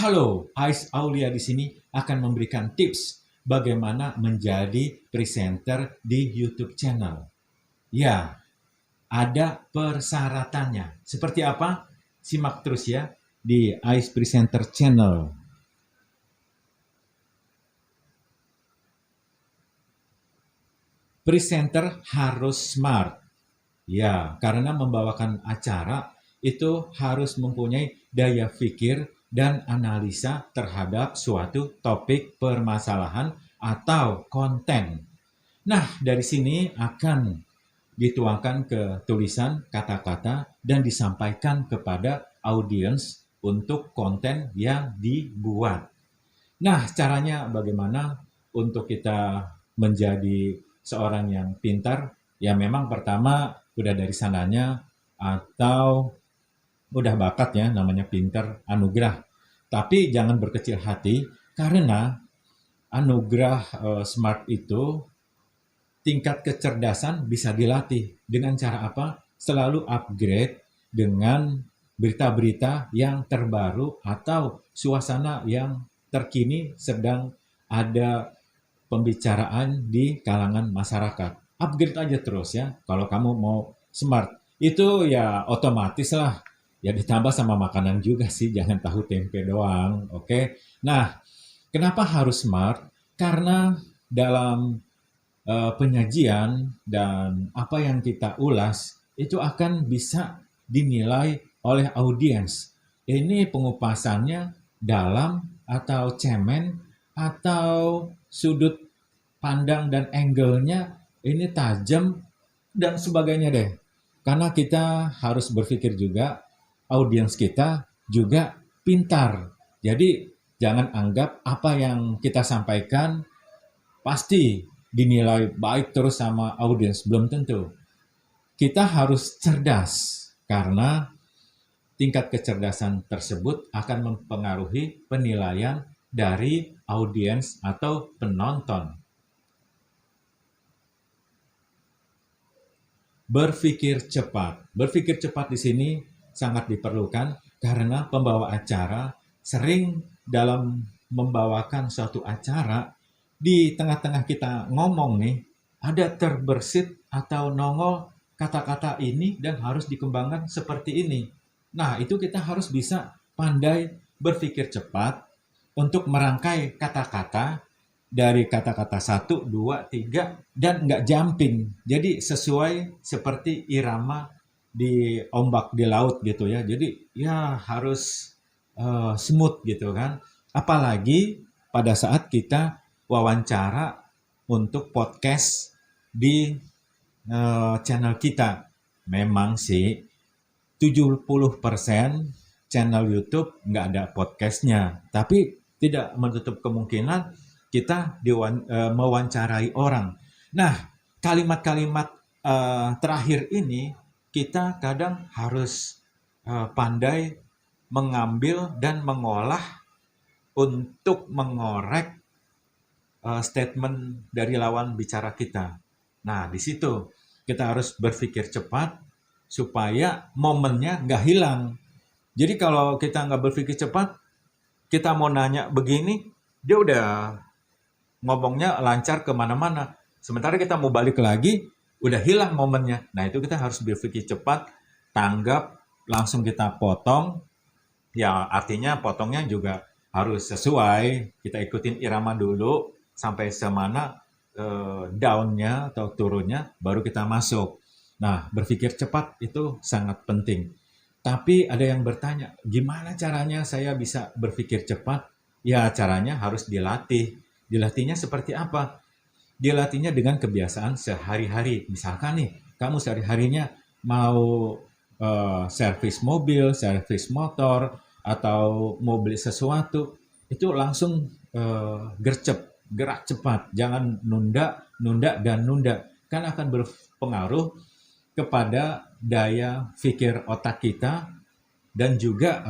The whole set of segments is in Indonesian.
Halo, Ais Aulia di sini akan memberikan tips bagaimana menjadi presenter di YouTube channel. Ya, ada persyaratannya. Seperti apa? Simak terus ya di Ais Presenter Channel. Presenter harus smart. Ya, karena membawakan acara itu harus mempunyai daya pikir dan analisa terhadap suatu topik permasalahan atau konten. Nah, dari sini akan dituangkan ke tulisan kata-kata dan disampaikan kepada audiens untuk konten yang dibuat. Nah, caranya bagaimana untuk kita menjadi seorang yang pintar? Ya memang pertama udah dari sananya atau udah bakat ya namanya pintar anugerah. Tapi jangan berkecil hati karena anugerah smart itu tingkat kecerdasan bisa dilatih dengan cara apa? Selalu upgrade dengan berita-berita yang terbaru atau suasana yang terkini sedang ada pembicaraan di kalangan masyarakat. Upgrade aja terus ya. Kalau kamu mau smart, itu ya otomatis lah. Ya ditambah sama makanan juga sih, jangan tahu tempe doang. Oke. Nah, kenapa harus smart? Karena dalam penyajian dan apa yang kita ulas itu akan bisa dinilai oleh audiens. Ini pengupasannya dalam atau cemen atau sudut pandang dan angle-nya ini tajam dan sebagainya deh. Karena kita harus berpikir juga audiens kita juga pintar. Jadi jangan anggap apa yang kita sampaikan pasti dinilai baik terus sama audiens, belum tentu. Kita harus cerdas karena tingkat kecerdasan tersebut akan mempengaruhi penilaian dari audiens atau penonton. Berpikir cepat. Berpikir cepat di sini sangat diperlukan karena pembawa acara sering dalam membawakan suatu acara di tengah-tengah kita ngomong nih, ada terbersit atau nongol kata-kata ini dan harus dikembangkan seperti ini. Nah, itu kita harus bisa pandai berpikir cepat untuk merangkai kata-kata dari kata-kata 1, 2, 3 dan nggak jumping. Jadi sesuai seperti irama di ombak di laut gitu ya. Jadi ya harus smooth gitu kan. Apalagi pada saat kita wawancara untuk podcast di channel kita. Memang sih 70% channel YouTube nggak ada podcastnya. Tapi tidak menutup kemungkinan kita mewawancarai orang. Nah, kalimat-kalimat terakhir ini kita kadang harus pandai mengambil dan mengolah untuk mengorek statement dari lawan bicara kita. Nah, di situ kita harus berpikir cepat supaya momennya nggak hilang. Jadi kalau kita nggak berpikir cepat, kita mau nanya begini, dia udah ngomongnya lancar kemana-mana. Sementara kita mau balik lagi, udah hilang momennya. Nah, itu kita harus berpikir cepat, tanggap, langsung kita potong. Ya, artinya potongnya juga harus sesuai. Kita ikutin irama dulu, sampai semana down-nya atau turunnya, baru kita masuk. Nah, berpikir cepat itu sangat penting. Tapi ada yang bertanya, gimana caranya saya bisa berpikir cepat? Ya, caranya harus dilatih. Dilatihnya seperti apa? Dilatihnya dengan kebiasaan sehari-hari. Misalkan nih, kamu sehari-harinya mau servis mobil, servis motor, atau mau beli sesuatu, itu langsung gercep, gerak cepat. Jangan nunda, nunda, dan nunda. Kan akan berpengaruh kepada daya pikir otak kita dan juga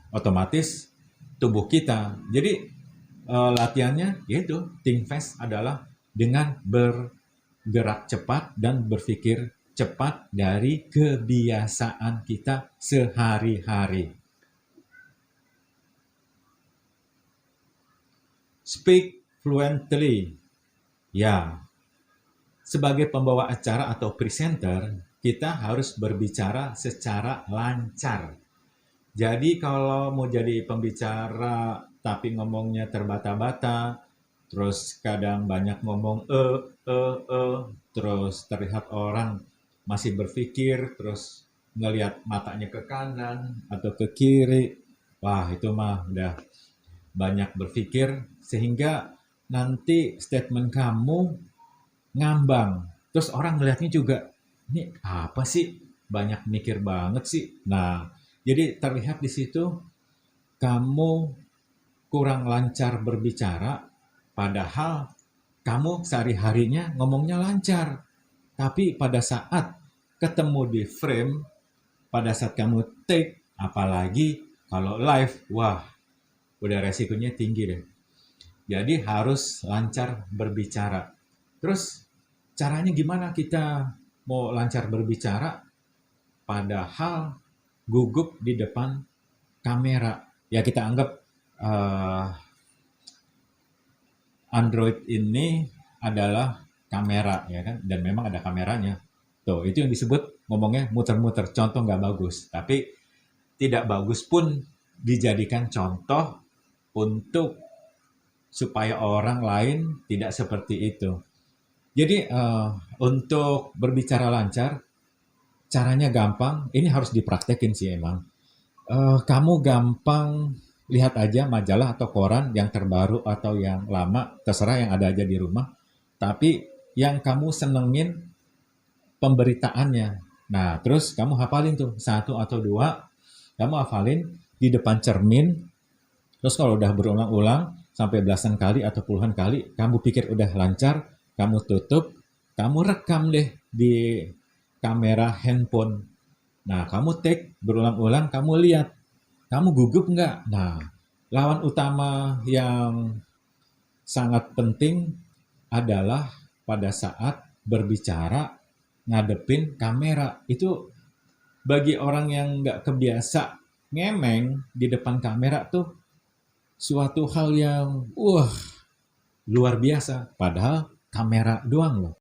otomatis tubuh kita. Jadi latihannya yaitu think fast adalah dengan bergerak cepat dan berpikir cepat dari kebiasaan kita sehari-hari. Speak fluently. Ya, sebagai pembawa acara atau presenter, kita harus berbicara secara lancar. Jadi kalau mau jadi pembicara tapi ngomongnya terbata-bata, terus kadang banyak ngomong terus terlihat orang masih berpikir, terus ngelihat matanya ke kanan atau ke kiri, wah itu mah udah banyak berpikir sehingga nanti statement kamu ngambang. Terus orang melihatnya juga, ini apa sih? Banyak mikir banget sih. Nah, jadi terlihat di situ kamu kurang lancar berbicara, padahal kamu sehari-harinya ngomongnya lancar. Tapi pada saat ketemu di frame, pada saat kamu take, apalagi kalau live, wah, udah resikonya tinggi deh. Jadi harus lancar berbicara. Terus caranya gimana kita mau lancar berbicara padahal gugup di depan kamera? Ya kita anggap uh, Android ini adalah kamera ya kan, dan memang ada kameranya. Tuh itu yang disebut ngomongnya muter-muter. Contoh nggak bagus, tapi tidak bagus pun dijadikan contoh untuk supaya orang lain tidak seperti itu. Jadi untuk berbicara lancar, caranya gampang. Ini harus dipraktekin sih emang. Kamu gampang lihat aja majalah atau koran yang terbaru atau yang lama, terserah yang ada aja di rumah. Tapi yang kamu senengin pemberitaannya. Nah, terus kamu hafalin tuh satu atau dua, kamu hafalin di depan cermin. Terus kalau udah berulang-ulang sampai belasan kali atau puluhan kali, kamu pikir udah lancar, kamu tutup, kamu rekam deh di kamera handphone. Nah, kamu take berulang-ulang, kamu lihat, kamu gugup nggak? Nah, lawan utama yang sangat penting adalah pada saat berbicara ngadepin kamera. Itu bagi orang yang nggak kebiasa ngemeng di depan kamera tuh suatu hal yang luar biasa. Padahal kamera doang loh.